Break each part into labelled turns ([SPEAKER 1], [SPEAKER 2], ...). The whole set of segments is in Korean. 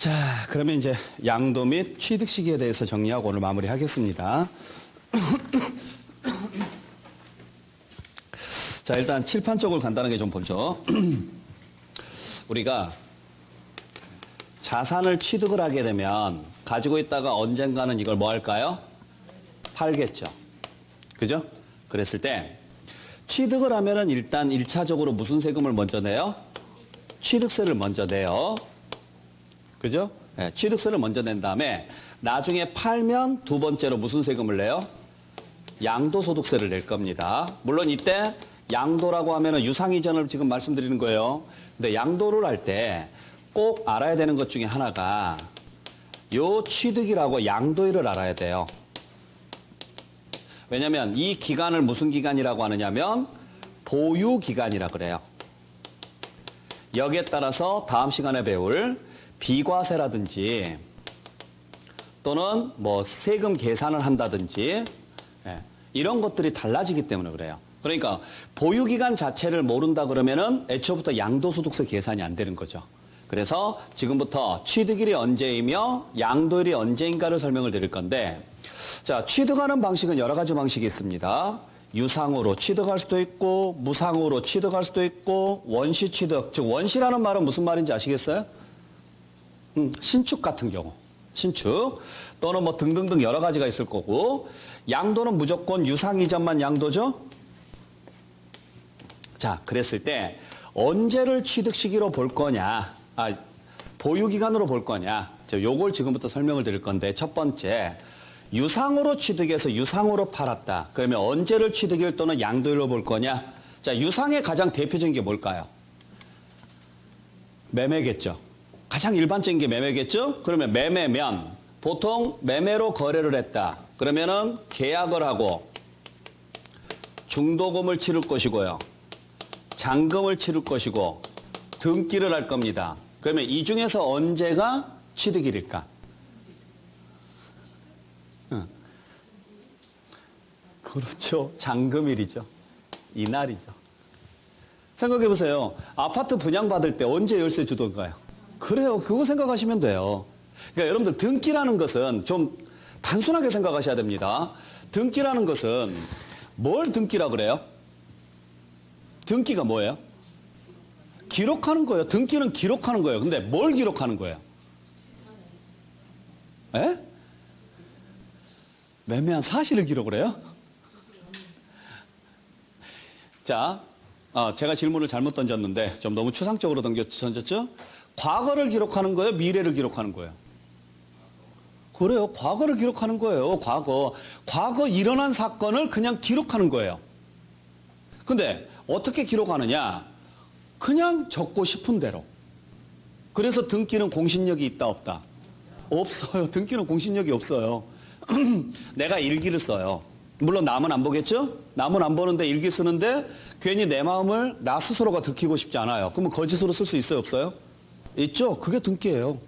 [SPEAKER 1] 자, 그러면 이제 양도 및 취득 시기에 대해서 정리하고 오늘 마무리하겠습니다. 자, 일단 칠판 쪽을 간단하게 좀 보죠. 우리가 자산을 취득을 하게 되면 가지고 있다가 언젠가는 이걸 뭐 할까요? 팔겠죠. 그죠? 그랬을 때 취득을 하면은 일단 1차적으로 무슨 세금을 먼저 내요? 취득세를 먼저 내요. 그죠? 네, 취득세를 먼저 낸 다음에 나중에 팔면 두 번째로 무슨 세금을 내요? 양도소득세를 낼 겁니다. 물론 이때 양도라고 하면은 유상이전을 지금 말씀드리는 거예요. 근데 양도를 할 때 꼭 알아야 되는 것 중에 하나가 요 취득이라고 양도일을 알아야 돼요. 왜냐면 이 기간을 무슨 기간이라고 하느냐면 보유기간이라 그래요. 여기에 따라서 다음 시간에 배울 비과세라든지 또는 뭐 세금 계산을 한다든지 이런 것들이 달라지기 때문에 그래요. 그러니까 보유기간 자체를 모른다 그러면은 애초부터 양도소득세 계산이 안 되는 거죠. 그래서 지금부터 취득일이 언제이며 양도일이 언제인가를 설명을 드릴 건데, 자, 취득하는 방식은 여러 가지 방식이 있습니다. 유상으로 취득할 수도 있고 무상으로 취득할 수도 있고 원시 취득, 즉 원시라는 말은 무슨 말인지 아시겠어요? 신축 같은 경우, 신축 또는 뭐 등등등 여러 가지가 있을 거고, 양도는 무조건 유상 이전만 양도죠. 자, 그랬을 때 언제를 취득 시기로 볼 거냐, 보유기간으로 볼 거냐, 요걸 지금부터 설명을 드릴 건데, 첫 번째, 유상으로 취득해서 유상으로 팔았다. 그러면 언제를 취득일 또는 양도일로 볼 거냐? 자, 유상의 가장 대표적인 게 뭘까요? 매매겠죠. 가장 일반적인 게 매매겠죠? 그러면 매매면 보통 매매로 거래를 했다. 그러면은 계약을 하고 중도금을 치를 것이고요. 잔금을 치를 것이고 등기를 할 겁니다. 그러면 이 중에서 언제가 취득일일까? 그렇죠. 잔금일이죠. 이날이죠. 생각해 보세요. 아파트 분양받을 때 언제 열쇠 주던가요? 그래요. 그거 생각하시면 돼요. 그러니까 여러분들 등기라는 것은 좀 단순하게 생각하셔야 됩니다. 등기라는 것은 뭘 등기라 그래요? 등기가 뭐예요? 기록하는 거예요. 등기는 기록하는 거예요. 근데 뭘 기록하는 거예요? 에? 매매한 사실을 기록을 해요? 자, 제가 질문을 잘못 던졌는데 좀 너무 추상적으로 던졌죠? 과거를 기록하는 거예요? 미래를 기록하는 거예요? 그래요. 과거를 기록하는 거예요. 과거 일어난 사건을 그냥 기록하는 거예요. 근데 어떻게 기록하느냐? 그냥 적고 싶은 대로. 그래서 등기는 공신력이 있다 없다? 없어요. 등기는 공신력이 없어요. 내가 일기를 써요. 물론 남은 안 보겠죠? 남은 안 보는데 일기 쓰는데 괜히 내 마음을 나 스스로가 들키고 싶지 않아요. 그러면 거짓으로 쓸 수 있어요? 없어요? 있죠? 그게 등기예요.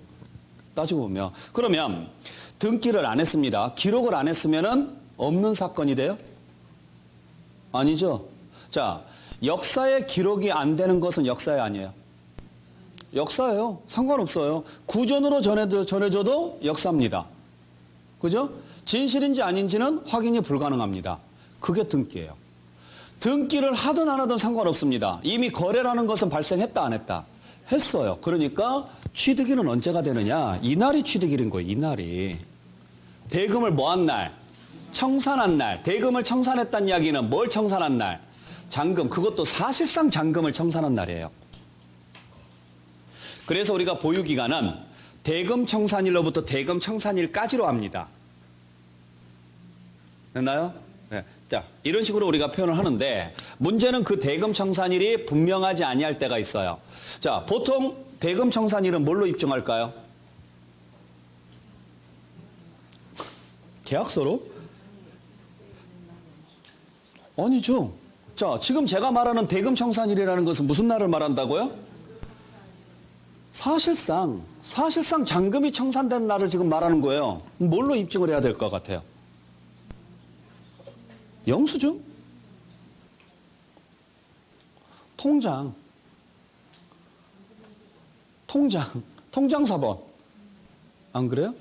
[SPEAKER 1] 따지고 보면. 그러면 등기를 안 했습니다. 기록을 안 했으면은 없는 사건이 돼요? 아니죠? 자, 역사에 기록이 안 되는 것은 역사에 아니에요. 역사예요. 상관없어요. 구전으로 전해져도 역사입니다. 그죠? 진실인지 아닌지는 확인이 불가능합니다. 그게 등기예요. 등기를 하든 안 하든 상관없습니다. 이미 거래라는 것은 발생했다 안 했다? 했어요. 그러니까 취득일은 언제가 되느냐? 이날이 취득일인 거예요. 이날이. 대금을 뭐한 날? 청산한 날. 대금을 청산했다는 이야기는 뭘 청산한 날? 잔금. 그것도 사실상 잔금을 청산한 날이에요. 그래서 우리가 보유기간은 대금 청산일로부터 대금 청산일까지로 합니다. 됐나요? 네. 자, 이런 식으로 우리가 표현을 하는데, 문제는 그 대금 청산일이 분명하지 아니할 때가 있어요. 자, 보통 대금 청산일은 뭘로 입증할까요? 계약서로? 아니죠. 자, 지금 제가 말하는 대금 청산일이라는 것은 무슨 날을 말한다고요? 사실상 잔금이 청산된 날을 지금 말하는 거예요. 뭘로 입증을 해야 될 것 같아요? 영수증? 통장 사본. 안 그래요?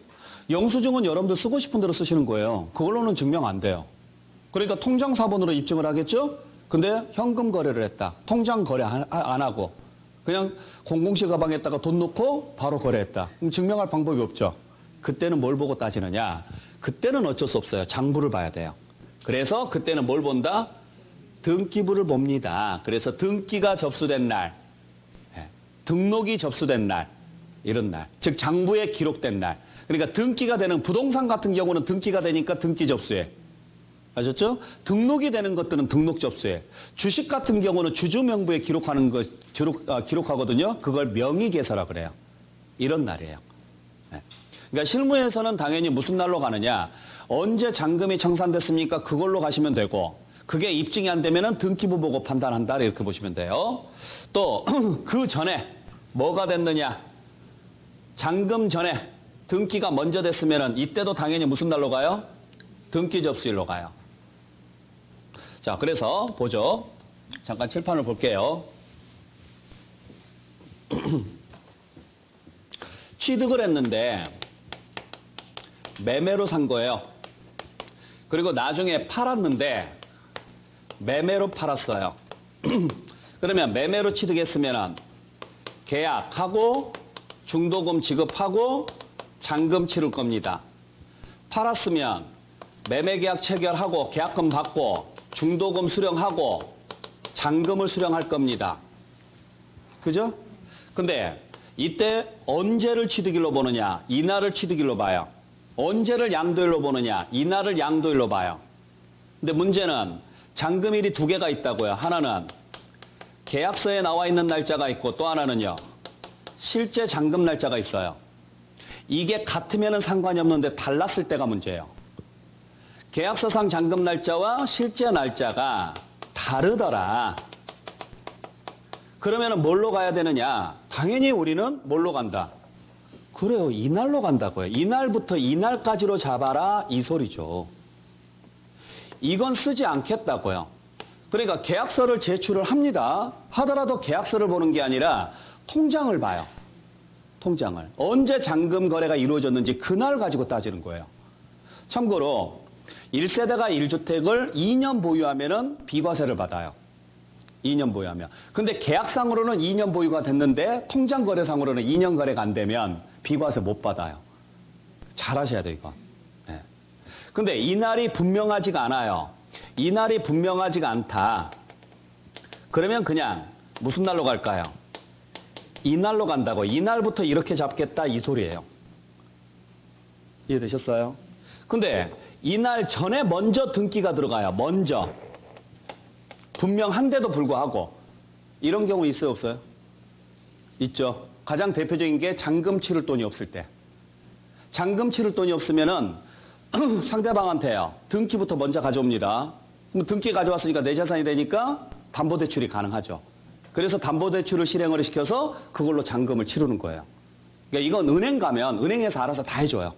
[SPEAKER 1] 영수증은 여러분들 쓰고 싶은 대로 쓰시는 거예요. 그걸로는 증명 안 돼요. 그러니까 통장 사본으로 입증을 하겠죠? 근데 현금 거래를 했다. 통장 거래 안 하고 그냥 007 가방에다가 돈 넣고 바로 거래했다. 그럼 증명할 방법이 없죠. 그때는 뭘 보고 따지느냐? 그때는 어쩔 수 없어요. 장부를 봐야 돼요. 그래서 그때는 뭘 본다? 등기부를 봅니다. 그래서 등기가 접수된 날, 등록이 접수된 날, 이런 날, 즉 장부에 기록된 날. 그러니까 등기가 되는 부동산 같은 경우는 등기가 되니까 등기 접수해. 아셨죠? 등록이 되는 것들은 등록 접수해. 주식 같은 경우는 주주 명부에 기록하는 거 기록하거든요. 그걸 명의개설이라고 그래요. 이런 날이에요. 그러니까 실무에서는 당연히 무슨 날로 가느냐? 언제 잔금이 청산됐습니까? 그걸로 가시면 되고, 그게 입증이 안 되면은 등기부 보고 판단한다 이렇게 보시면 돼요. 또 그 전에 뭐가 됐느냐? 잔금 전에 등기가 먼저 됐으면은 이때도 당연히 무슨 날로 가요? 등기 접수일로 가요. 자, 그래서 보죠. 잠깐 칠판을 볼게요. 취득을 했는데 매매로 산 거예요. 그리고 나중에 팔았는데 매매로 팔았어요. 그러면 매매로 취득했으면 계약하고 중도금 지급하고 잔금 치를 겁니다. 팔았으면 매매계약 체결하고 계약금 받고 중도금 수령하고 잔금을 수령할 겁니다. 그죠? 근데 이때 언제를 취득일로 보느냐? 이날을 취득일로 봐요. 언제를 양도일로 보느냐? 이날을 양도일로 봐요. 근데 문제는 잔금일이 두 개가 있다고요. 하나는 계약서에 나와 있는 날짜가 있고 또 하나는요. 실제 잔금 날짜가 있어요. 이게 같으면 상관이 없는데 달랐을 때가 문제예요. 계약서상 잔금 날짜와 실제 날짜가 다르더라. 그러면 뭘로 가야 되느냐? 당연히 우리는 뭘로 간다? 그래요. 이날로 간다고요. 이날부터 이날까지로 잡아라 이 소리죠. 이건 쓰지 않겠다고요. 그러니까 계약서를 제출을 합니다. 하더라도 계약서를 보는 게 아니라 통장을 봐요. 통장을. 언제 잔금 거래가 이루어졌는지 그날 가지고 따지는 거예요. 참고로 1세대가 1주택을 2년 보유하면은 비과세를 받아요. 2년 보유하면. 근데 계약상으로는 2년 보유가 됐는데 통장 거래상으로는 2년 거래가 안 되면 비과세 못 받아요. 잘 하셔야 돼요, 이거. 네. 근데 이날이 분명하지가 않아요. 이날이 분명하지가 않다. 그러면 그냥 무슨 날로 갈까요? 이날로 간다고. 이날부터 이렇게 잡겠다 이 소리예요. 이해되셨어요? 근데 이날 전에 먼저 등기가 들어가요. 먼저. 분명한데도 불구하고. 이런 경우 있어요, 없어요? 있죠. 가장 대표적인 게 잔금 치를 돈이 없을 때. 잔금 치를 돈이 없으면은 상대방한테요. 등기부터 먼저 가져옵니다. 그럼 등기 가져왔으니까 내 재산이 되니까 담보대출이 가능하죠. 그래서 담보대출을 실행을 시켜서 그걸로 잔금을 치르는 거예요. 그러니까 이건 은행 가면 은행에서 알아서 다 해줘요.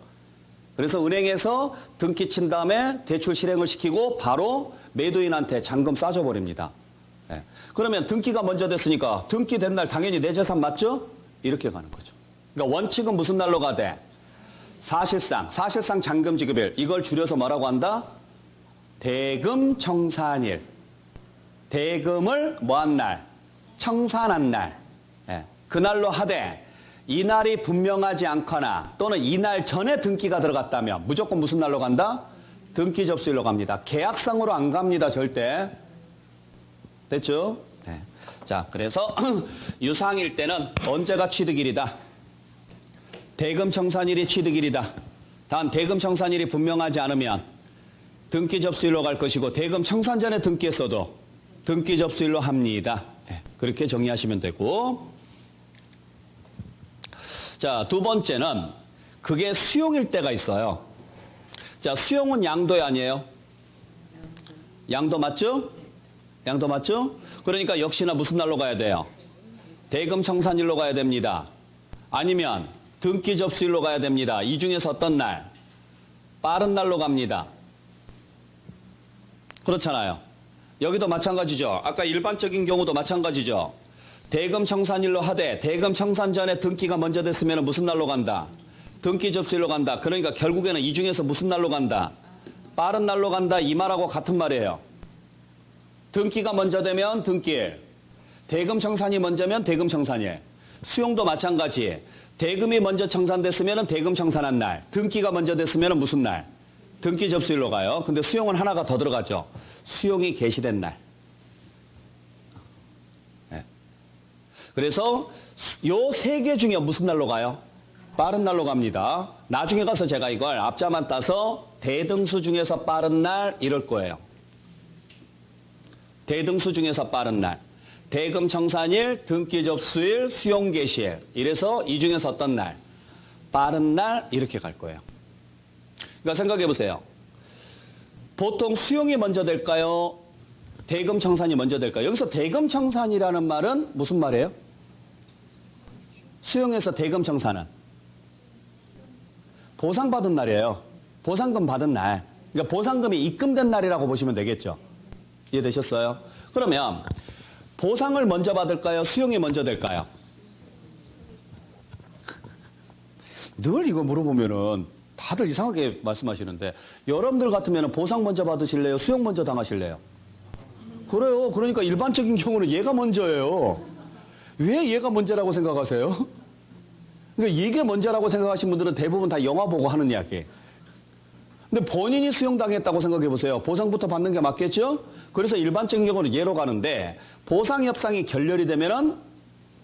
[SPEAKER 1] 그래서 은행에서 등기 친 다음에 대출 실행을 시키고 바로 매도인한테 잔금 싸줘버립니다. 네. 그러면 등기가 먼저 됐으니까 등기 된 날 당연히 내 재산 맞죠? 이렇게 가는 거죠. 그러니까 원칙은 무슨 날로 가대? 사실상 잔금 지급일. 이걸 줄여서 뭐라고 한다? 대금 청산일. 대금을 뭐한 날? 청산한 날. 네. 그날로 하되 이날이 분명하지 않거나 또는 이날 전에 등기가 들어갔다면 무조건 무슨 날로 간다? 등기 접수일로 갑니다. 계약상으로 안 갑니다. 절대. 됐죠? 네. 자, 그래서 유상일 때는 언제가 취득일이다? 대금 청산일이 취득일이다. 단 대금 청산일이 분명하지 않으면 등기 접수일로 갈 것이고 대금 청산 전에 등기했어도 등기 접수일로 합니다. 네. 그렇게 정리하시면 되고. 자, 두 번째는 그게 수용일 때가 있어요. 자, 수용은 양도이 아니에요? 양도 맞죠? 양도 맞죠? 그러니까 역시나 무슨 날로 가야 돼요? 대금 청산일로 가야 됩니다. 아니면 등기 접수일로 가야 됩니다. 이 중에서 어떤 날? 빠른 날로 갑니다. 그렇잖아요. 여기도 마찬가지죠. 아까 일반적인 경우도 마찬가지죠. 대금 청산일로 하되 대금 청산 전에 등기가 먼저 됐으면 무슨 날로 간다? 등기 접수일로 간다. 그러니까 결국에는 이 중에서 무슨 날로 간다? 빠른 날로 간다. 이 말하고 같은 말이에요. 등기가 먼저 되면 등기일. 대금 청산이 먼저면 대금 청산일. 수용도 마찬가지. 대금이 먼저 청산됐으면 대금 청산한 날. 등기가 먼저 됐으면 무슨 날? 등기 접수일로 가요. 근데 수용은 하나가 더 들어가죠. 수용이 개시된 날. 네. 그래서 요 세 개 중에 무슨 날로 가요? 빠른 날로 갑니다. 나중에 가서 제가 이걸 앞자만 따서 대등수 중에서 빠른 날 이럴 거예요. 대등수 중에서 빠른 날. 대금 청산일, 등기 접수일, 수용 개시일. 이래서 이 중에서 어떤 날? 빠른 날 이렇게 갈 거예요. 그러니까 생각해 보세요. 보통 수용이 먼저 될까요? 대금 청산이 먼저 될까요? 여기서 대금 청산이라는 말은 무슨 말이에요? 수용에서 대금 청산은 보상받은 날이에요. 보상금 받은 날. 그러니까 보상금이 입금된 날이라고 보시면 되겠죠. 이해되셨어요? 그러면 보상을 먼저 받을까요? 수용이 먼저 될까요? 늘 이거 물어보면은 다들 이상하게 말씀하시는데 여러분들 같으면 보상 먼저 받으실래요? 수용 먼저 당하실래요? 그래요. 그러니까 일반적인 경우는 얘가 먼저예요. 왜 얘가 먼저라고 생각하세요? 그러니까 이게 먼저라고 생각하시는 분들은 대부분 다 영화 보고 하는 이야기. 근데 본인이 수용당했다고 생각해 보세요. 보상부터 받는 게 맞겠죠? 그래서 일반적인 경우는 얘로 가는데 보상 협상이 결렬이 되면은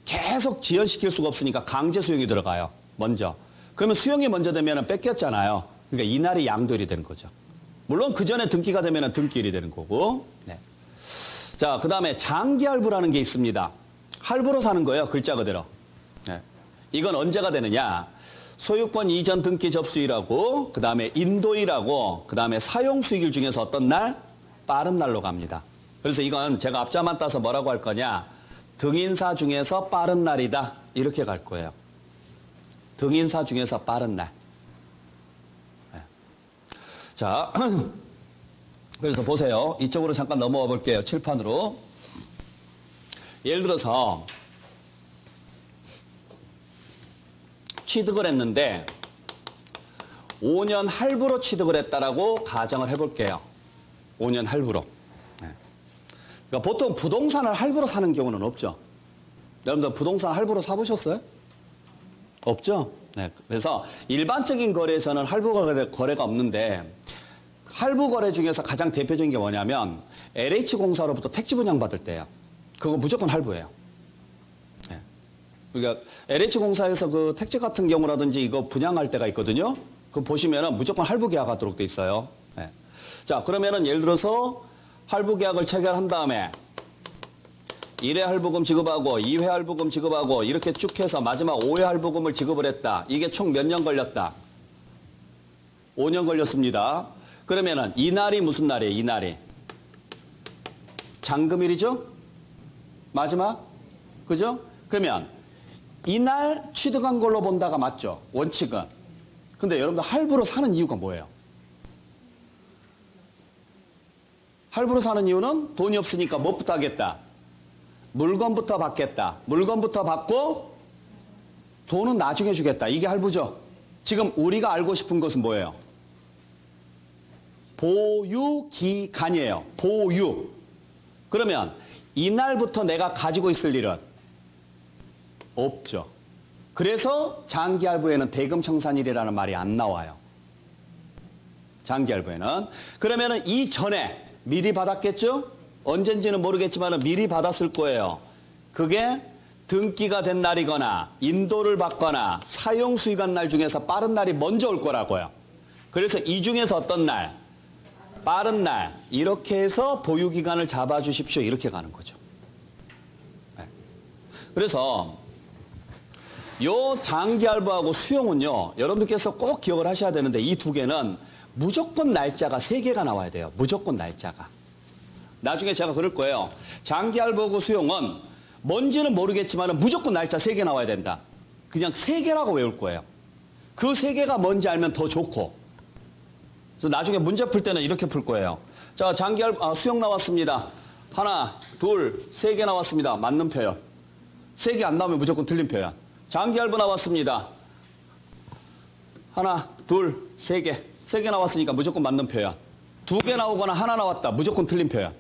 [SPEAKER 1] 계속 지연시킬 수가 없으니까 강제 수용이 들어가요. 먼저. 그러면 수용이 먼저 되면은 뺏겼잖아요. 그러니까 이 날이 양도일이 되는 거죠. 물론 그 전에 등기가 되면은 등기일이 되는 거고. 네. 자, 그 다음에 장기할부라는 게 있습니다. 할부로 사는 거예요. 글자 그대로. 네. 이건 언제가 되느냐? 소유권 이전 등기 접수일하고 그 다음에 인도일하고 그 다음에 사용수익일 중에서 어떤 날? 빠른 날로 갑니다. 그래서 이건 제가 앞자만 따서 뭐라고 할 거냐? 등인사 중에서 빠른 날이다. 이렇게 갈 거예요. 등인사 중에서 빠른 날. 네. 자, 그래서 보세요. 이쪽으로 잠깐 넘어와 볼게요. 칠판으로. 예를 들어서 취득을 했는데 5년 할부로 취득을 했다라고 가정을 해볼게요. 5년 할부로. 네. 그러니까 보통 부동산을 할부로 사는 경우는 없죠. 여러분들 부동산 할부로 사보셨어요? 없죠? 네. 그래서 일반적인 거래에서는 할부 거래가 없는데 할부 거래 중에서 가장 대표적인 게 뭐냐면 LH공사로부터 택지 분양받을 때예요. 그거 무조건 할부예요. 네. 그러니까 LH공사에서 그 택지 같은 경우라든지 이거 분양할 때가 있거든요. 그거 보시면은 무조건 할부 계약하도록 돼 있어요. 네. 자, 그러면은 예를 들어서 할부 계약을 체결한 다음에 1회 할부금 지급하고 2회 할부금 지급하고 이렇게 쭉 해서 마지막 5회 할부금을 지급을 했다. 이게 총 몇 년 걸렸다? 5년 걸렸습니다. 그러면은 이날이 무슨 날이에요? 이날이 잔금일이죠? 마지막? 그죠? 그러면 이날 취득한 걸로 본다가 맞죠? 원칙은. 근데 여러분들 할부로 사는 이유가 뭐예요? 할부로 사는 이유는 돈이 없으니까 뭐부터 하겠다? 물건부터 받겠다. 물건부터 받고 돈은 나중에 주겠다. 이게 할부죠. 지금 우리가 알고 싶은 것은 뭐예요? 보유기간이에요. 보유. 그러면 이날부터 내가 가지고 있을 일은 없죠. 그래서 장기할부에는 대금 청산일이라는 말이 안 나와요. 장기할부에는. 그러면은 이전에 미리 받았겠죠? 언젠지는 모르겠지만 미리 받았을 거예요. 그게 등기가 된 날이거나 인도를 받거나 사용 수익한 날 중에서 빠른 날이 먼저 올 거라고요. 그래서 이 중에서 어떤 날? 빠른 날. 이렇게 해서 보유기간을 잡아주십시오. 이렇게 가는 거죠. 네. 그래서 요 장기할부하고 수용은요. 여러분들께서 꼭 기억을 하셔야 되는데 이 두 개는 무조건 날짜가 3개가 나와야 돼요. 무조건 날짜가. 나중에 제가 그럴 거예요. 장기할부하고 수용은 뭔지는 모르겠지만 무조건 날짜 3개 나와야 된다. 그냥 3개라고 외울 거예요. 그 3개가 뭔지 알면 더 좋고. 그래서 나중에 문제 풀 때는 이렇게 풀 거예요. 자, 수용 나왔습니다. 하나, 둘, 3개 나왔습니다. 맞는 표현. 3개 안 나오면 무조건 틀린 표현. 장기할부 나왔습니다. 하나, 둘, 세 개. 세 개 나왔으니까 무조건 맞는 표현. 두 개 나오거나 하나 나왔다. 무조건 틀린 표현.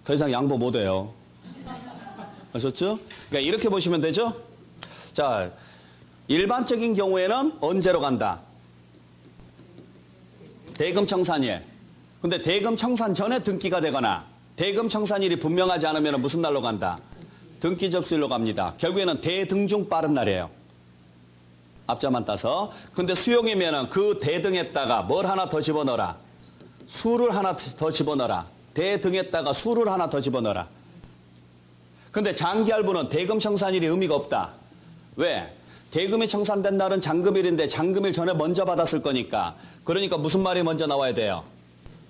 [SPEAKER 1] 더 이상 양보 못 해요. 아셨죠? 그러니까 이렇게 보시면 되죠? 자, 일반적인 경우에는 언제로 간다? 대금 청산일. 근데 대금 청산 전에 등기가 되거나 대금 청산일이 분명하지 않으면 무슨 날로 간다? 등기 접수일로 갑니다. 결국에는 대등 중 빠른 날이에요. 앞자만 따서. 근데 수용이면은 그 대등에다가 뭘 하나 더 집어넣어라. 수를 하나 더 집어넣어라. 대등에다가 수를 하나 더 집어넣어라. 근데 장기할부는 대금 청산일이 의미가 없다. 왜? 대금이 청산된 날은 잔금일인데 잔금일 전에 먼저 받았을 거니까. 그러니까 무슨 말이 먼저 나와야 돼요?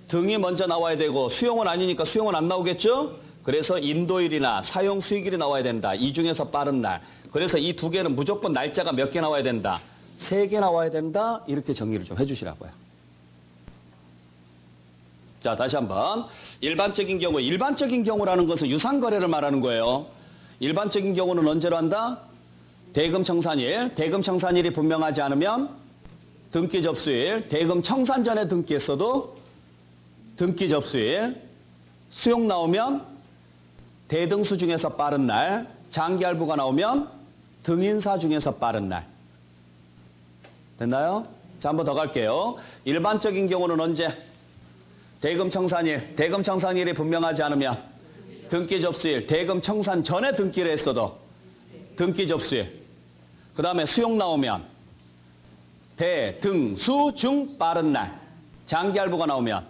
[SPEAKER 1] 등이 먼저 나와야 되고 수용은 아니니까 수용은 안 나오겠죠? 그래서 인도일이나 사용 수익일이 나와야 된다. 이 중에서 빠른 날. 그래서 이 두 개는 무조건 날짜가 몇 개 나와야 된다. 3개 나와야 된다. 이렇게 정리를 좀 해주시라고요. 자, 다시 한번. 일반적인 경우라는 것은 유상거래를 말하는 거예요. 일반적인 경우는 언제로 한다? 대금 청산일. 대금 청산일이 분명하지 않으면 등기 접수일. 대금 청산 전에 등기했어도 등기 접수일. 수용 나오면 대등수 중에서 빠른 날. 장기할부가 나오면 등인사 중에서 빠른 날. 됐나요? 자, 한번 더 갈게요. 일반적인 경우는 언제? 대금 청산일. 대금 청산일이 분명하지 않으면 등기 접수일. 대금 청산 전에 등기를 했어도 등기 접수일. 그 다음에 수용 나오면 대등수 중 빠른 날. 장기할부가 나오면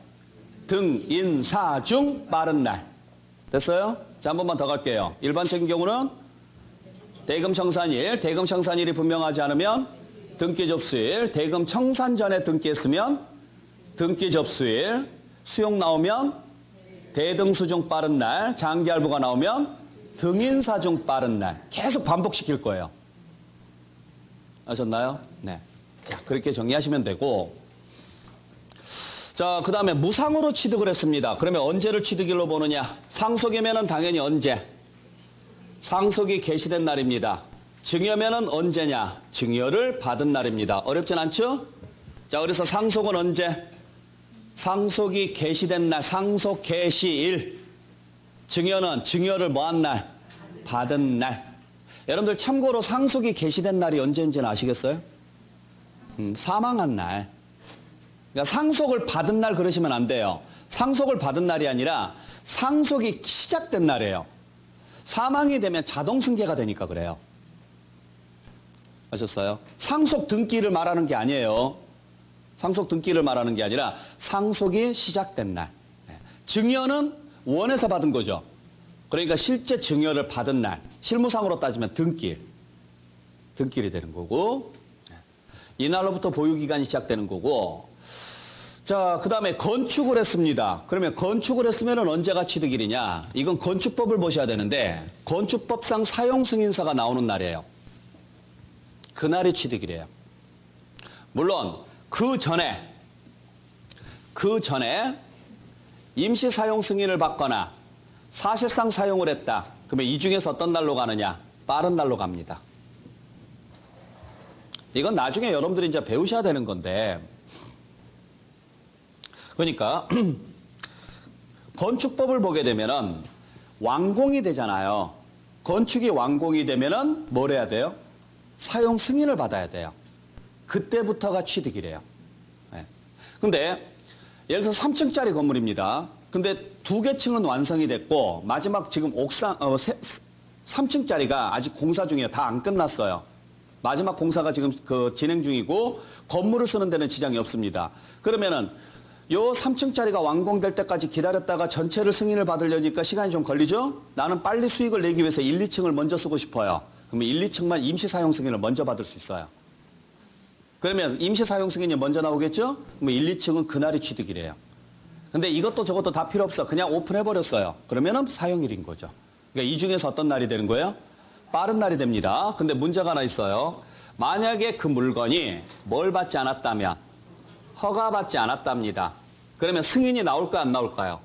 [SPEAKER 1] 등인사 중 빠른 날. 됐어요? 자, 한 번만 더 갈게요. 일반적인 경우는 대금 청산일. 대금 청산일이 분명하지 않으면 등기 접수일. 대금 청산 전에 등기했으면 등기 접수일. 수용 나오면 대등수 중 빠른 날. 장기할부가 나오면 등인사 중 빠른 날. 계속 반복시킬 거예요. 아셨나요? 네. 자, 그렇게 정리하시면 되고. 자, 그 다음에 무상으로 취득을 했습니다. 그러면 언제를 취득일로 보느냐? 상속이면은 당연히 언제? 상속이 개시된 날입니다. 증여면은 언제냐? 증여를 받은 날입니다. 어렵진 않죠? 자, 그래서 상속은 언제? 상속이 개시된 날, 상속 개시일. 증여는 증여를 뭐한 날? 받은 날. 여러분들 참고로 상속이 개시된 날이 언제인지는 아시겠어요? 사망한 날. 그러니까 상속을 받은 날 그러시면 안 돼요. 상속을 받은 날이 아니라 상속이 시작된 날이에요. 사망이 되면 자동 승계가 되니까 그래요. 아셨어요? 상속 등기를 말하는 게 아니에요. 상속 등기를 말하는 게 아니라 상속이 시작된 날. 증여는 원에서 받은 거죠. 그러니까 실제 증여를 받은 날. 실무상으로 따지면 등기일이 되는 거고, 이날로부터 보유기간이 시작되는 거고. 자, 그 다음에 건축을 했습니다. 그러면 건축을 했으면 언제가 취득일이냐? 이건 건축법을 보셔야 되는데 건축법상 사용승인서가 나오는 날이에요. 그날이 취득일이에요. 물론 그 전에 임시사용승인을 받거나 사실상 사용을 했다. 그러면 이 중에서 어떤 날로 가느냐? 빠른 날로 갑니다. 이건 나중에 여러분들이 이제 배우셔야 되는 건데, 그러니까 건축법을 보게 되면은 완공이 되잖아요. 건축이 완공이 되면은 뭘 해야 돼요? 사용 승인을 받아야 돼요. 그때부터가 취득이래요. 네. 근데 예를 들어서 3층짜리 건물입니다. 근데 2개 층은 완성이 됐고 마지막 지금 옥상 3층짜리가 아직 공사 중이에요. 다 안 끝났어요. 마지막 공사가 지금 진행 중이고 건물을 쓰는 데는 지장이 없습니다. 그러면은 요 3층짜리가 완공될 때까지 기다렸다가 전체를 승인을 받으려니까 시간이 좀 걸리죠? 나는 빨리 수익을 내기 위해서 1, 2층을 먼저 쓰고 싶어요. 그러면 1, 2층만 임시 사용 승인을 먼저 받을 수 있어요. 그러면 임시 사용 승인이 먼저 나오겠죠? 그러면 1, 2층은 그날이 취득이래요. 근데 이것도 저것도 다 필요 없어. 그냥 오픈해버렸어요. 그러면은 사용일인 거죠. 그러니까 이 중에서 어떤 날이 되는 거예요? 빠른 날이 됩니다. 근데 문제가 하나 있어요. 만약에 그 물건이 뭘 받지 않았다면 허가받지 않았답니다. 그러면 승인이 나올까 안 나올까요?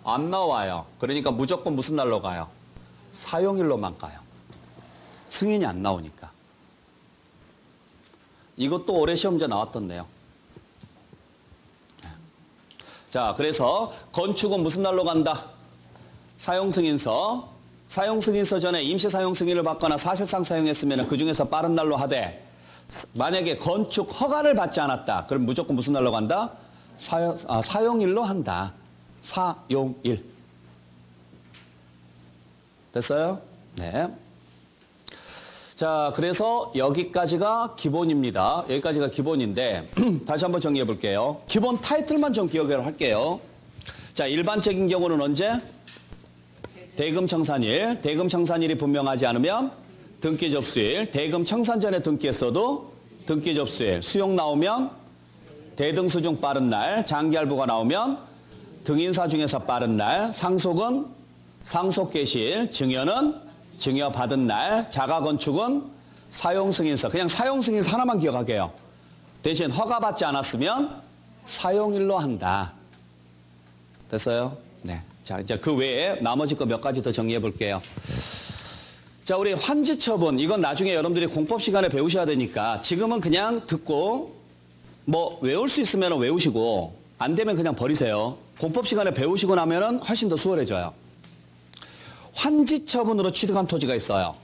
[SPEAKER 1] 안 나와요. 그러니까 무조건 무슨 날로 가요? 사용일로만 가요. 승인이 안 나오니까. 이것도 올해 시험 문제 나왔던 내용. 자, 그래서 건축은 무슨 날로 간다? 사용승인서. 사용승인서 전에 임시사용승인을 받거나 사실상 사용했으면 그중에서 빠른 날로 하되, 만약에 건축 허가를 받지 않았다. 그럼 무조건 무슨 날로 간다? 사용일로 한다. 사용일. 됐어요? 네. 자, 그래서 여기까지가 기본입니다. 여기까지가 기본인데 다시 한번 정리해 볼게요. 기본 타이틀만 좀 기억을 할게요. 자, 일반적인 경우는 언제? 대금청산일. 대금청산일이 분명하지 않으면 등기접수일. 대금청산 전에 등기했어도 등기접수일. 수용 나오면 대등수 중 빠른 날. 장기할부가 나오면 등인사 중에서 빠른 날. 상속은 상속개시일. 증여는 증여 받은 날. 자가건축은 사용승인서. 그냥 사용승인서 하나만 기억할게요. 대신 허가받지 않았으면 사용일로 한다. 됐어요? 네. 자, 이제 그 외에 나머지 거 몇 가지 더 정리해 볼게요. 자, 우리 환지처분. 이건 나중에 여러분들이 공법 시간에 배우셔야 되니까 지금은 그냥 듣고 뭐 외울 수 있으면 외우시고 안 되면 그냥 버리세요. 공법 시간에 배우시고 나면은 훨씬 더 수월해져요. 환지처분으로 취득한 토지가 있어요.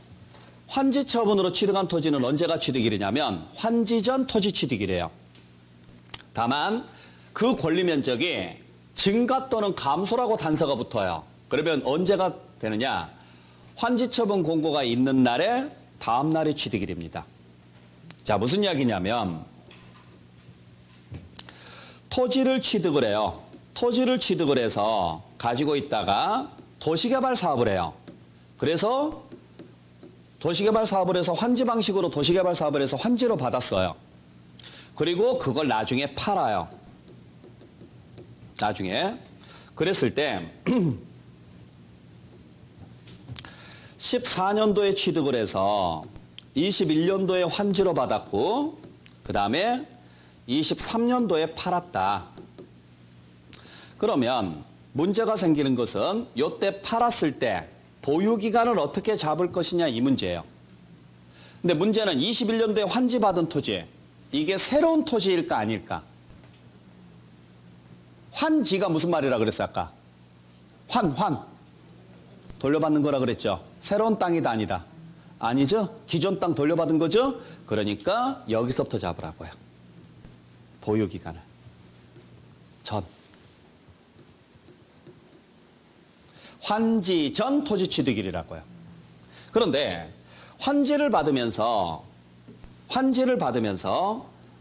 [SPEAKER 1] 환지처분으로 취득한 토지는 언제가 취득일이냐면 환지 전 토지 취득이래요. 다만 그 권리 면적이 증가 또는 감소라고 단서가 붙어요. 그러면 언제가 되느냐? 환지처분 공고가 있는 날에 다음 날이 취득일입니다. 자, 무슨 이야기냐면 토지를 취득을 해요. 토지를 취득을 해서 가지고 있다가 도시개발 사업을 해요. 그래서 도시개발 사업을 해서 환지 방식으로 도시개발 사업을 해서 환지로 받았어요. 그리고 그걸 나중에 팔아요. 나중에. 그랬을 때 14년도에 취득을 해서 21년도에 환지로 받았고 그 다음에 23년도에 팔았다. 그러면 문제가 생기는 것은 이때 팔았을 때 보유기간을 어떻게 잡을 것이냐 이 문제예요. 근데 문제는 21년도에 환지받은 토지, 이게 새로운 토지일까 아닐까? 환지가 무슨 말이라 그랬어요 아까? 환. 돌려받는 거라 그랬죠. 새로운 땅이다 아니다? 아니죠. 기존 땅 돌려받은 거죠. 그러니까 여기서부터 잡으라고요. 보유기간을. 전. 환지 전 토지 취득일이라고요. 그런데 환지를 받으면서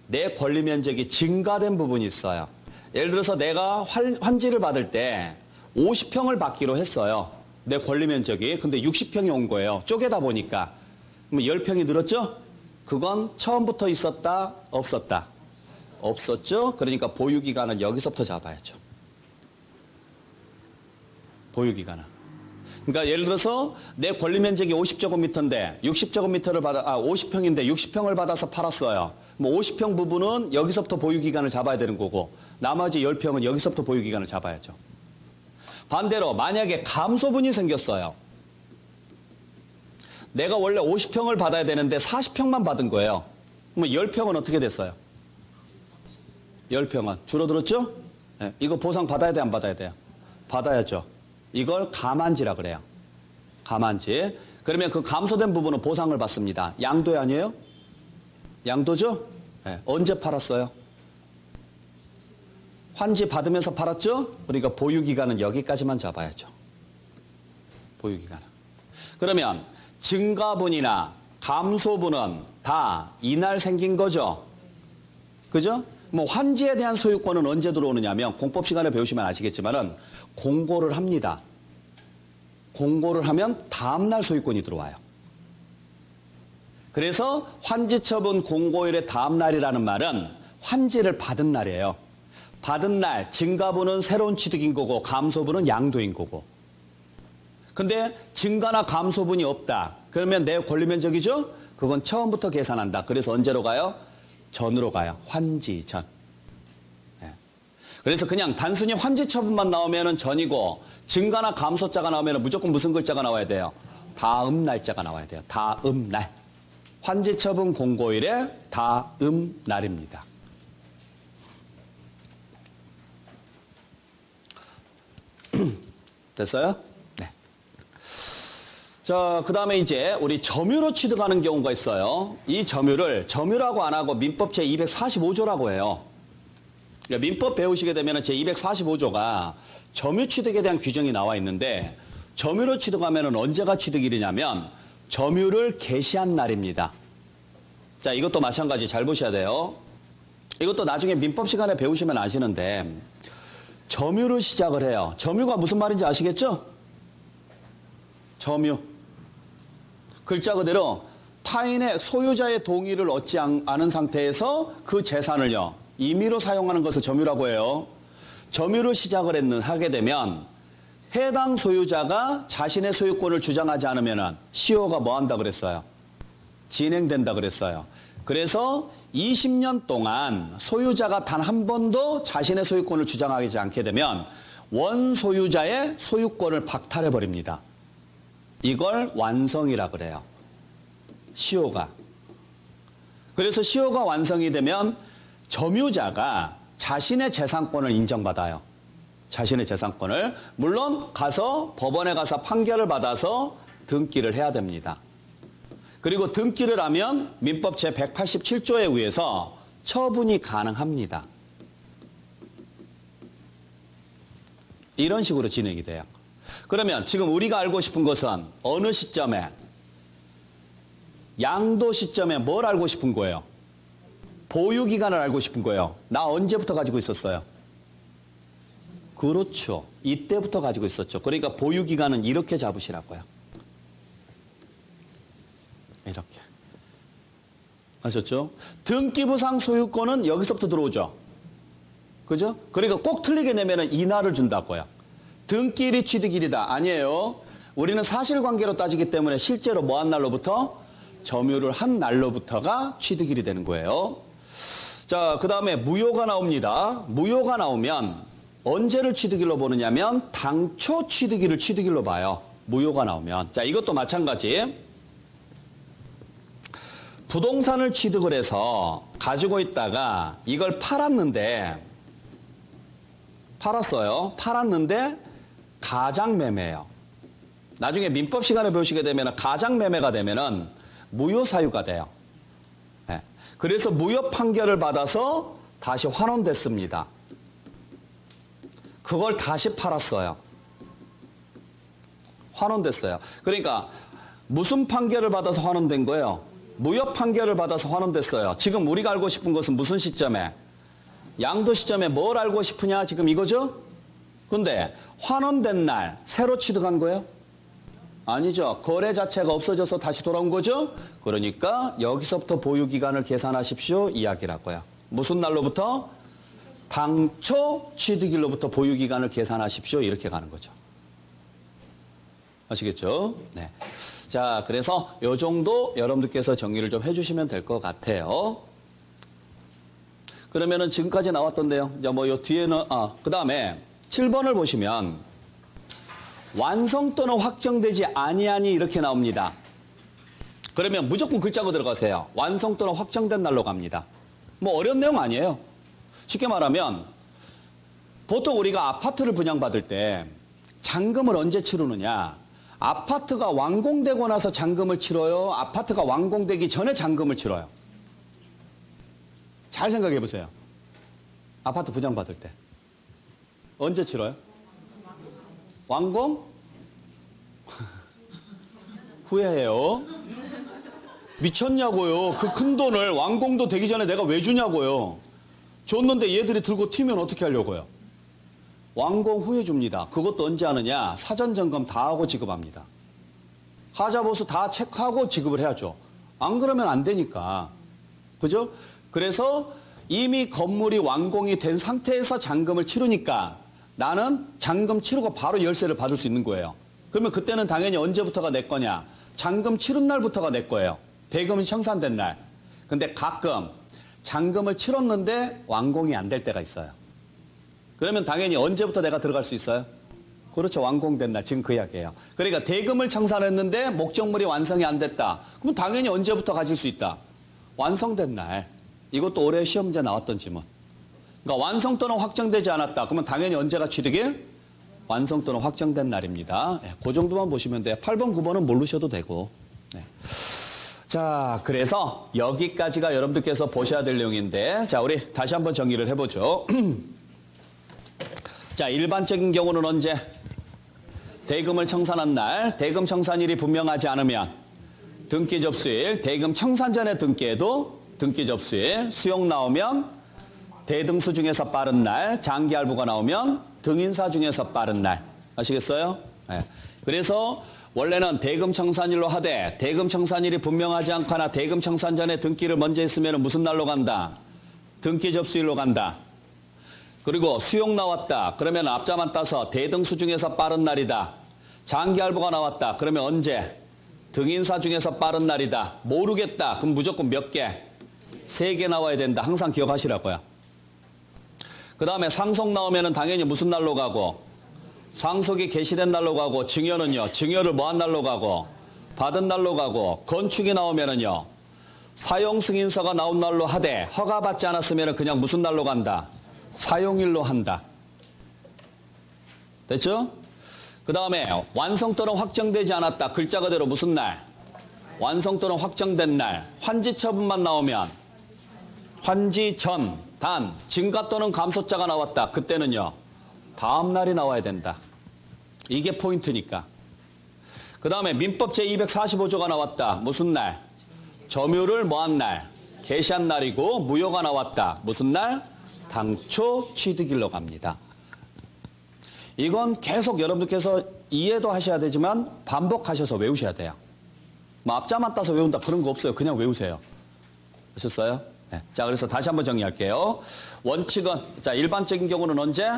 [SPEAKER 1] 내 권리 면적이 증가된 부분이 있어요. 예를 들어서 내가 환지를 받을 때 50평을 받기로 했어요. 내 권리 면적이. 근데 60평이 온 거예요. 쪼개다 보니까. 그럼 10평이 늘었죠? 그건 처음부터 있었다, 없었다? 없었죠? 그러니까 보유기간은 여기서부터 잡아야죠. 보유기간은. 그러니까 예를 들어서 내 권리 면적이 50제곱미터인데 60제곱미터를 50평인데 60평을 받아서 팔았어요. 뭐 50평 부분은 여기서부터 보유기간을 잡아야 되는 거고 나머지 10평은 여기서부터 보유기간을 잡아야죠. 반대로 만약에 감소분이 생겼어요. 내가 원래 50평을 받아야 되는데 40평만 받은 거예요. 그러면 10평은 어떻게 됐어요? 10평은 줄어들었죠? 네. 이거 보상 받아야 돼, 안 받아야 돼요? 받아야죠. 이걸 감안지라 그래요. 감안지. 그러면 그 감소된 부분은 보상을 받습니다. 양도 아니에요? 양도죠? 네. 언제 팔았어요? 환지 받으면서 팔았죠? 그러니까 보유기간은 여기까지만 잡아야죠. 보유기간은. 그러면 증가분이나 감소분은 다 이날 생긴 거죠? 그죠? 뭐 환지에 대한 소유권은 언제 들어오느냐면 공법 시간에 배우시면 아시겠지만은 공고를 합니다. 공고를 하면 다음날 소유권이 들어와요. 그래서 환지처분 공고일의 다음날이라는 말은 환지를 받은 날이에요. 받은 날 증가분은 새로운 취득인 거고 감소분은 양도인 거고. 근데 증가나 감소분이 없다. 그러면 내 권리 면적이죠? 그건 처음부터 계산한다. 그래서 언제로 가요? 전으로 가요. 환지 전. 네. 그래서 그냥 단순히 환지 처분만 나오면은 전이고 증가나 감소자가 나오면 무조건 무슨 글자가 나와야 돼요? 다음 날짜가 나와야 돼요. 다음 날. 환지처분 공고일의 다음 날입니다. 됐어요? 네. 자, 그 다음에 이제 우리 점유로 취득하는 경우가 있어요. 이 점유를 점유라고 안 하고 민법 제245조라고 해요. 그러니까 민법 배우시게 되면 제245조가 점유 취득에 대한 규정이 나와 있는데 점유로 취득하면 언제가 취득일이냐면 점유를 개시한 날입니다. 자, 이것도 마찬가지 잘 보셔야 돼요. 이것도 나중에 민법 시간에 배우시면 아시는데 점유를 시작을 해요. 점유가 무슨 말인지 아시겠죠? 점유. 글자 그대로 타인의 소유자의 동의를 얻지 않은 상태에서 그 재산을요. 임의로 사용하는 것을 점유라고 해요. 점유를 시작을 하게 되면 해당 소유자가 자신의 소유권을 주장하지 않으면 시효가 뭐 한다 그랬어요? 진행된다 그랬어요. 그래서 20년 동안 소유자가 단 한 번도 자신의 소유권을 주장하지 않게 되면 원소유자의 소유권을 박탈해 버립니다. 이걸 완성이라 그래요. 시효가. 그래서 시효가 완성이 되면 점유자가 자신의 재산권을 인정받아요. 자신의 재산권을. 물론 가서 법원에 가서 판결을 받아서 등기를 해야 됩니다. 그리고 등기를 하면 민법 제187조에 의해서 처분이 가능합니다. 이런 식으로 진행이 돼요. 그러면 지금 우리가 알고 싶은 것은 어느 시점에, 양도 시점에 뭘 알고 싶은 거예요? 보유기간을 알고 싶은 거예요. 나 언제부터 가지고 있었어요? 그렇죠. 이때부터 가지고 있었죠. 그러니까 보유기간은 이렇게 잡으시라고요. 이렇게. 아셨죠? 등기부상 소유권은 여기서부터 들어오죠. 그죠? 그러니까 꼭 틀리게 내면은 이날을 준다고요. 등기일이 취득일이다. 아니에요. 우리는 사실관계로 따지기 때문에 실제로 뭐 한 날로부터? 점유를 한 날로부터가 취득일이 되는 거예요. 자, 그 다음에 무효가 나옵니다. 무효가 나오면 언제를 취득일로 보느냐면 당초 취득일을 취득일로 봐요. 무효가 나오면. 자, 이것도 마찬가지. 부동산을 취득을 해서 가지고 있다가 이걸 팔았어요. 팔았는데 가장매매예요. 나중에 민법 시간에 배우시게 되면 가장매매가 되면은 무효사유가 돼요. 네. 그래서 무효 판결을 받아서 다시 환원됐습니다. 그걸 다시 팔았어요. 환원됐어요. 그러니까 무슨 판결을 받아서 환원된 거예요? 무효 판결을 받아서 환원됐어요. 지금 우리가 알고 싶은 것은 무슨 시점에? 양도 시점에 뭘 알고 싶으냐? 지금 이거죠? 근데 환원된 날 새로 취득한 거예요? 아니죠. 거래 자체가 없어져서 다시 돌아온 거죠? 그러니까 여기서부터 보유기간을 계산하십시오. 이야기라고요. 무슨 날로부터? 당초 취득일로부터 보유기간을 계산하십시오. 이렇게 가는 거죠. 아시겠죠? 네. 자, 그래서 요 정도 여러분들께서 정리를 좀 해주시면 될 것 같아요. 그러면은 지금까지 나왔던데요. 이제 뭐 요 뒤에는, 그 다음에 7번을 보시면 완성 또는 확정되지 아니하니 이렇게 나옵니다. 그러면 무조건 글자고 들어가세요. 완성 또는 확정된 날로 갑니다. 뭐 어려운 내용 아니에요. 쉽게 말하면 보통 우리가 아파트를 분양받을 때 잔금을 언제 치르느냐? 아파트가 완공되고 나서 잔금을 치러요? 아파트가 완공되기 전에 잔금을 치러요? 잘 생각해 보세요. 아파트 분양받을 때. 언제 치러요? 완공? 후회해요. 미쳤냐고요. 그 큰 돈을 완공도 되기 전에 내가 왜 주냐고요. 줬는데 얘들이 들고 튀면 어떻게 하려고요? 완공 후에 줍니다. 그것도 언제 하느냐? 사전 점검 다 하고 지급합니다. 하자보수 다 체크하고 지급을 해야죠. 안 그러면 안 되니까. 그죠? 그래서 이미 건물이 완공이 된 상태에서 잔금을 치르니까 나는 잔금 치르고 바로 열세를 받을 수 있는 거예요. 그러면 그때는 당연히 언제부터가 내 거냐? 잔금 치른 날부터가 내 거예요. 대금이 청산된 날. 근데 가끔 잔금을 치렀는데 완공이 안 될 때가 있어요. 그러면 당연히 언제부터 내가 들어갈 수 있어요? 그렇죠. 완공된 날. 지금 그 이야기예요. 그러니까 대금을 청산했는데 목적물이 완성이 안 됐다. 그럼 당연히 언제부터 가질 수 있다? 완성된 날. 이것도 올해 시험 문제 나왔던 지문. 그러니까 완성 또는 확정되지 않았다. 그러면 당연히 언제가 취득일? 완성 또는 확정된 날입니다. 네, 그 정도만 보시면 돼요. 8번, 9번은 모르셔도 되고. 네. 자, 그래서 여기까지가 여러분들께서 보셔야 될 내용인데, 자, 우리 다시 한번 정리를 해보죠. 자, 일반적인 경우는 언제? 대금을 청산한 날, 대금 청산일이 분명하지 않으면 등기 접수일, 대금 청산 전에 등기해도 등기 접수일, 수용 나오면 대등수 중에서 빠른 날, 장기할부가 나오면 등인사 중에서 빠른 날. 아시겠어요? 네. 그래서 원래는 대금 청산일로 하되 대금 청산일이 분명하지 않거나 대금 청산 전에 등기를 먼저 했으면 무슨 날로 간다? 등기 접수일로 간다. 그리고 수용 나왔다. 그러면 앞자만 따서 대등수 중에서 빠른 날이다. 장기할부가 나왔다. 그러면 언제? 등인사 중에서 빠른 날이다. 모르겠다. 그럼 무조건 몇 개? 3개 나와야 된다. 항상 기억하시라고요. 그 다음에 상속 나오면 당연히 무슨 날로 가고? 상속이 개시된 날로 가고, 증여는요, 증여를 뭐한 날로 가고? 받은 날로 가고, 건축이 나오면은요, 사용승인서가 나온 날로 하되, 허가받지 않았으면 그냥 무슨 날로 간다? 사용일로 한다. 됐죠? 그 다음에 완성 또는 확정되지 않았다. 글자 그대로 무슨 날? 완성 또는 확정된 날. 환지 처분만 나오면 환지 전, 단, 증가 또는 감소자가 나왔다. 그때는요, 다음 날이 나와야 된다. 이게 포인트니까. 그 다음에 민법 제245조가 나왔다. 무슨 날? 점유를 뭐한 날? 개시한 날이고 무효가 나왔다. 무슨 날? 당초 취득일로 갑니다. 이건 계속 여러분들께서 이해도 하셔야 되지만 반복하셔서 외우셔야 돼요. 뭐 앞자만 따서 외운다 그런 거 없어요. 그냥 외우세요. 아셨어요? 네. 자, 그래서 다시 한번 정리할게요. 원칙은, 자, 일반적인 경우는 언제?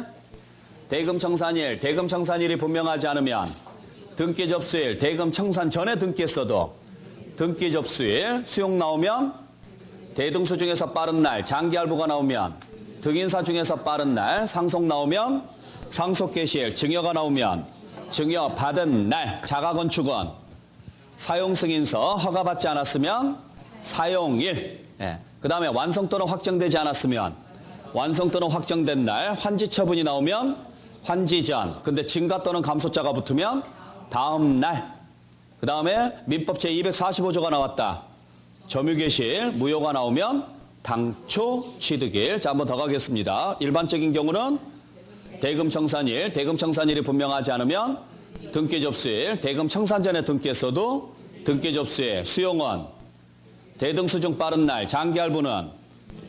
[SPEAKER 1] 대금 청산일, 대금 청산일이 분명하지 않으면 등기 접수일, 대금 청산 전에 등기했어도 등기 접수일, 수용 나오면 대등수 중에서 빠른 날, 장기할부가 나오면 등인사 중에서 빠른 날, 상속 나오면 상속 개시일, 증여가 나오면 증여 받은 날, 자가건축은 사용승인서 허가받지 않았으면 사용일, 예. 그 다음에 완성 또는 확정되지 않았으면 완성 또는 확정된 날, 환지 처분이 나오면 환지 전, 근데 증가 또는 감소자가 붙으면 다음 날. 그 다음에 민법 제245조가 나왔다. 점유개시일, 무효가 나오면 당초 취득일. 자, 한번 더 가겠습니다. 일반적인 경우는 대금 청산일, 대금 청산일이 분명하지 않으면 등기 접수일, 대금 청산 전에 등기했어도 등기 접수일, 수용은 대등수 중 빠른 날, 장기할부는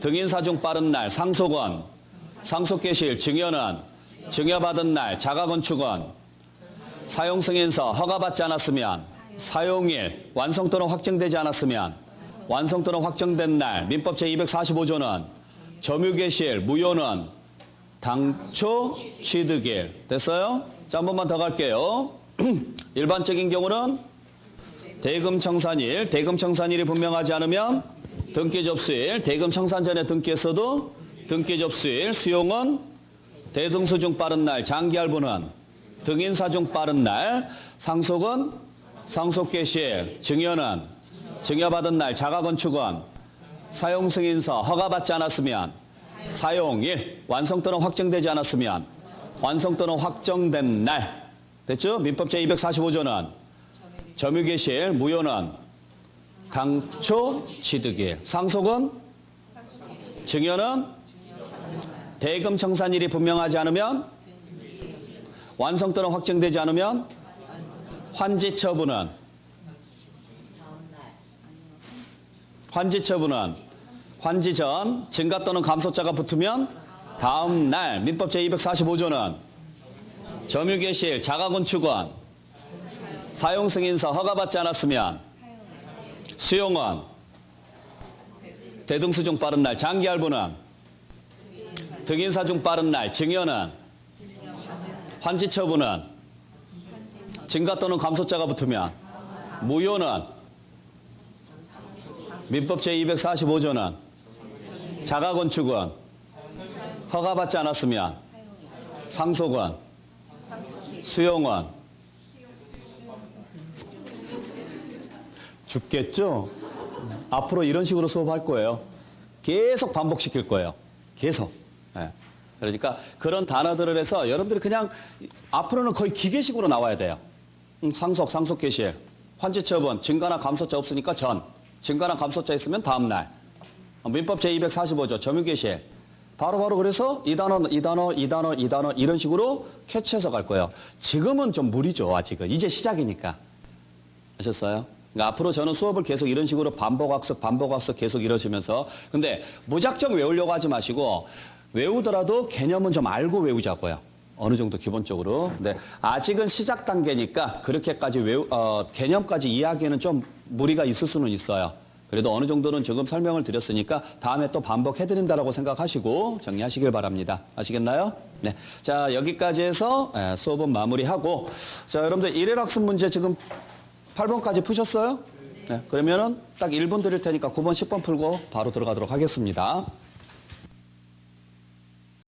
[SPEAKER 1] 등인사 중 빠른 날, 상속은 상속개시일, 증여는 증여받은 날, 자가건축은 사용승인서 허가받지 않았으면 사용일, 완성 또는 확정되지 않았으면 완성 또는 확정된 날, 민법 제245조는 점유개시일, 무효는 당초 취득일. 됐어요? 자, 한 번만 더 갈게요. 일반적인 경우는 대금 청산일, 대금 청산일이 분명하지 않으면 등기 접수일, 대금 청산 전에 등기했어도 등기 접수일, 수용은 대등수 중 빠른 날, 장기할부는 등인사 중 빠른 날, 상속은 상속개시일, 증여는 증여받은 날, 자가건축은 사용승인서 허가받지 않았으면 사용일, 완성 또는 확정되지 않았으면 완성 또는 확정된 날. 됐죠? 민법 제245조는 점유개시일, 무효는 당초 취득일, 상속은 증여는 대금 청산일이 분명하지 않으면 완성 또는 확정되지 않으면 환지 처분은 환지 전, 증가 또는 감소자가 붙으면 다음 날. 민법 제245조는 점유개시일, 자가건축은 사용승인서 허가받지 않았으면 수용은 대등수 중 빠른 날, 장기할부는 등인사 중 빠른 날, 증여는 환지 처분은 증가 또는 감소자가 붙으면 무효는 민법 제245조는 자가건축은 허가받지 않았으면 상속은 수영원. 죽겠죠? 앞으로 이런 식으로 수업할 거예요. 계속 반복시킬 거예요. 계속. 네. 그러니까 그런 단어들을 해서 여러분들이 그냥 앞으로는 거의 기계식으로 나와야 돼요. 상속, 상속계실. 환지처분, 증가나 감소자 없으니까 전. 증가나 감소자 있으면 다음날. 민법 제245조, 점유계실. 바로바로 그래서 이 단어 이런 식으로 캐치해서 갈 거예요. 지금은 좀 무리죠, 아직은. 이제 시작이니까. 아셨어요? 그러니까 앞으로 저는 수업을 계속 이런 식으로 반복학습 계속 이러시면서. 근데 무작정 외우려고 하지 마시고 외우더라도 개념은 좀 알고 외우자고요. 어느 정도 기본적으로. 근데 아직은 시작 단계니까 그렇게까지 개념까지 이해하기에는 좀 무리가 있을 수는 있어요. 그래도 어느 정도는 지금 설명을 드렸으니까 다음에 또 반복해드린다라고 생각하시고 정리하시길 바랍니다. 아시겠나요? 네. 자, 여기까지 해서 수업은 마무리하고. 자, 여러분들 일일학습 문제 지금 8번까지 푸셨어요? 네. 그러면은 딱 1분 드릴 테니까 9번, 10번 풀고 바로 들어가도록 하겠습니다.